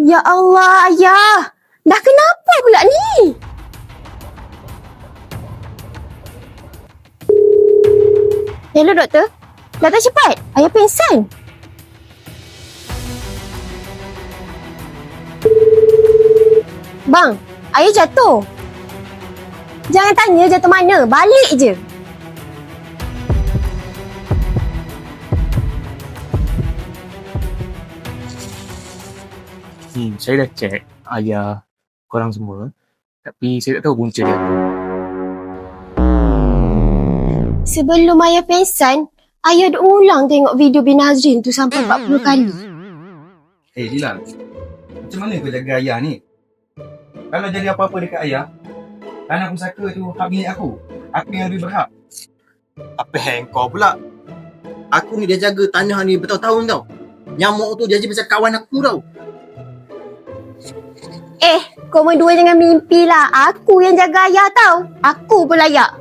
Ya Allah, ayah. Dah kenapa pula ni? Hello, doktor. Datang cepat. Ayah pingsan. Bang, ayah jatuh. Jangan tanya jatuh mana. Balik je. Saya dah check ayah korang semua. Tapi saya tak tahu punca dia apa. Sebelum ayah pingsan, ayah dah ulang tengok video Bin Nazrin tu sampai 40 kali. Dilan, macam mana kau jaga ayah ni? Kalau jadi apa-apa dekat ayah, tanah pusaka tu hak milik aku. Aku yang lebih berhak. Apa hang kau pula? Aku ni dah jaga tanah ni bertahun-tahun tau. Nyamuk tu dia jadi macam kawan aku tau. Korang dua jangan mimpi lah. Aku yang jaga ayah tau. Aku pun layak.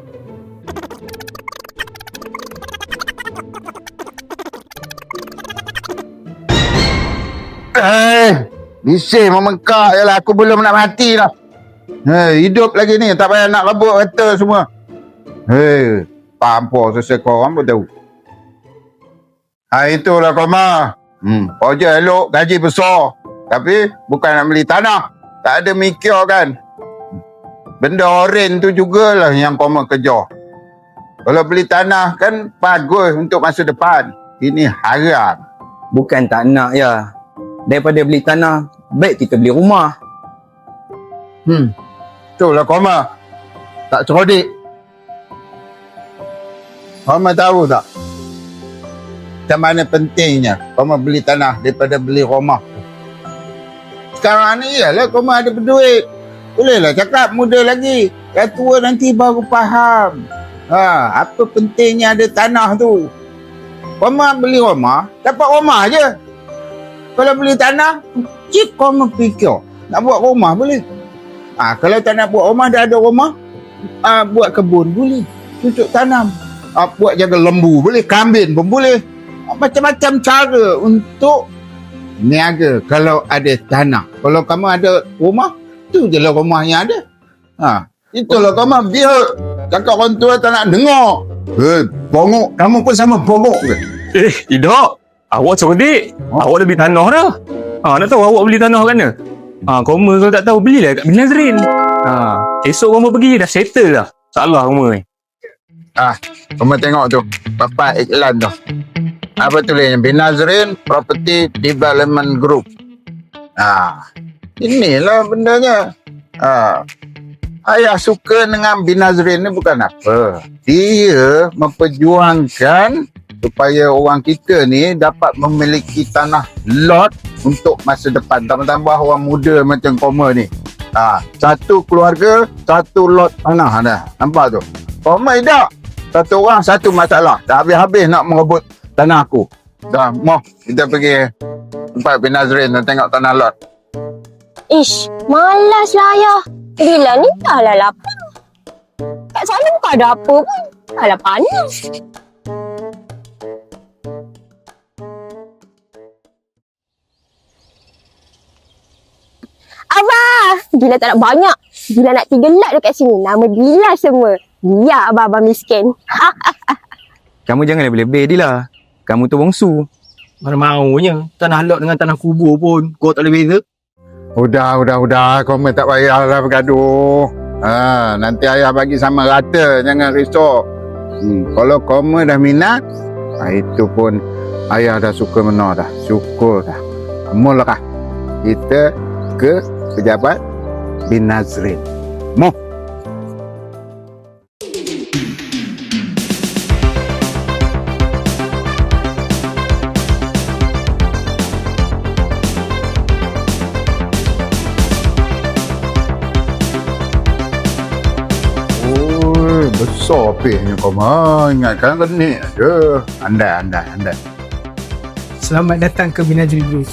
Bising memengkak je lah. Aku belum nak mati lah. Hidup lagi ni. Tak payah nak rebut kata semua. Pampur selesai korang pun tahu. Itulah Koma. Projek elok, gaji besar. Tapi bukan nak beli tanah. Tak ada mikir kan. Benda oren tu jugalah yang Koma kejar. Kalau beli tanah kan bagus untuk masa depan. Ini haram. Bukan tak nak ya. Daripada beli tanah, baik kita beli rumah. Itulah Koma. Tak cerodik. Koma tahu tak? Macam mana pentingnya Koma beli tanah daripada beli rumah. Sekarang ni ialah Koma ada berduit. Bolehlah cakap muda lagi. Yang tua nanti baru faham. Apa pentingnya ada tanah tu. Koma beli rumah, dapat rumah je. Kalau beli tanah, cik Koma fikir. Nak buat rumah boleh. Kalau tak nak buat rumah, dah ada rumah. Buat kebun boleh. Cucuk tanam. Buat jaga lembu boleh. Kambing pun boleh. Macam-macam cara untuk niaga kalau ada tanah. Kalau kamu ada rumah, tu je lah rumah yang ada. Itulah kamu biar cakap orang tua tak nak dengar. Bongok. Kamu pun sama bongok ke? Tidak. Awak cerdik. Awak dah beli tanah dah. Nak tahu awak beli tanah kat mana? Koma kalau tak tahu, belilah kat Bin Nazrin. Esok Koma pergi, dah settle dah. Salah Koma ni. Kamu tengok tu. Papan iklan tu. Apa tulisnya? Bin Nazrin Property Development Group. Inilah bendanya. Ayah suka dengan Bin Nazrin ni bukan apa. Dia memperjuangkan supaya orang kita ni dapat memiliki tanah lot untuk masa depan. Tambah-tambah orang muda macam Koma ni. Satu keluarga, satu lot tanah dah. Nampak tu? Koma tidak. Satu orang, satu masalah. Dah habis-habis nak merebut tanah aku. Dah, mau kita pergi tempat Bin Nazrin dan tengok tanah lot. Ish, malas lah ayah. Bila ni dah lah lapar. Kat sana bukan ada apa pun. Dah lah panas. Abah, Bila tak nak banyak. Bila nak 3 lot dekat sini. Nama Bila semua. Ya, abah-abah miskin. Kamu jangan lebih-lebih Dila. Kamu tu bongsu. Mana maunya. Tanah lot dengan tanah kubur pun kau tak boleh beza. Udah. Koma tak payahlah bergaduh. Nanti ayah bagi sama rata. Jangan risau. Kalau Koma dah minat, itu pun ayah dah suka menang dah. Syukur dah. Mula kita ke pejabat Bin Nazrin. Mau. Besar pihnya Koma. Ingatkan renik je. Andai. Selamat datang ke Bin Nazrin Group.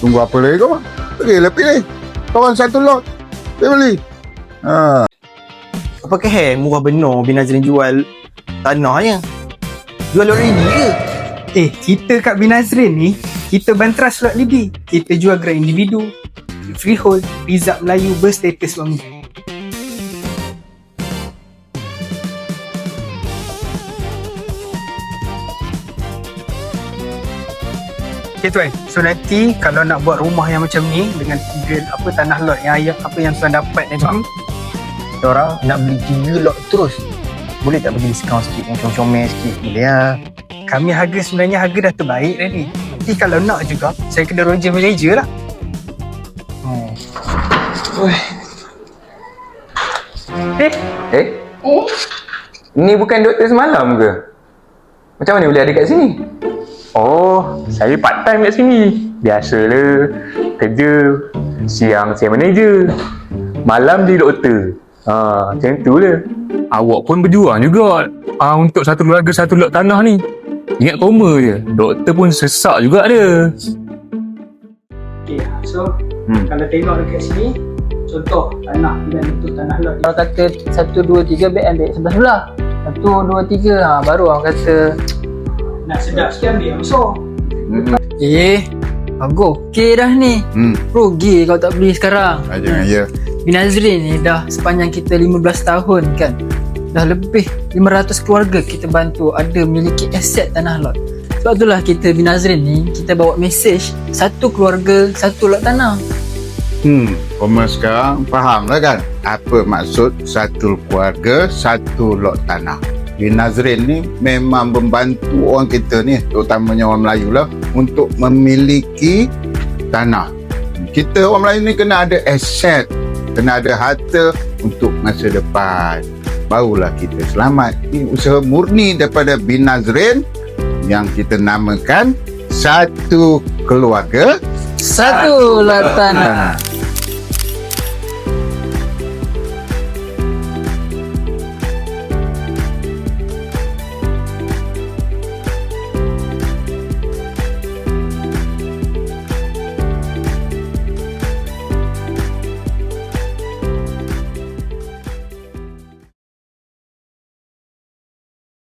Tunggu apa lagi kau? Pergilah pilih. Kawan satu lot. Dia beli. Apakah murah benar Bin Nazrin jual tanahnya? Jual lori ni ke? Kita kat Bin Nazrin ni Kita bantras slot lebih. Kita jual gerai individu, freehold, rizab Melayu berstatus suami. Okay tuan, so nanti kalau nak buat rumah yang macam ni dengan tanah lot yang tuan dapat tadi, Orang nak beli 3 lot terus. Boleh tak bagi diskaun sikit, comel sikit? Boleh lah. kami sebenarnya harga dah terbaik tadi. Nanti kalau nak juga, saya kena roger manager lah. Ni bukan doktor semalam ke? Macam mana boleh ada kat sini? Oh, saya part time kat sini. Biasalah. Kerja. Siang saya manager. Malam dia doktor. Macam tu lah. Awak pun berjuang juga untuk satu keluarga satu lot tanah ni. Ingat koma je. Doktor pun sesak juga dia. Okay, so kalau tengok dekat sini, contoh tanah dengan bentuk tanah lot. Kalau kata 1, 2, 3 baik ambil sebelah-sebelah. 1, 2, 3 baru orang kata Nak sedap sikit ambil yang besar. bagus. Okey dah ni. Rugi kalau tak beli sekarang. Jangan ya. Bin Nazrin ni dah sepanjang kita 15 tahun kan. Dah lebih 500 keluarga kita bantu ada memiliki aset tanah lot. Sebab itulah kita Bin Nazrin ni kita bawa mesej satu keluarga satu lot tanah. Koma sekarang faham lah kan apa maksud satu keluarga satu lot tanah. Bin Nazrin ni memang membantu orang kita ni, terutamanya orang Melayu lah, untuk memiliki tanah. Kita orang Melayu ni kena ada aset, kena ada harta untuk masa depan. Barulah kita selamat. Ini usaha murni daripada Bin Nazrin yang kita namakan Satu Keluarga Satu lot tanah.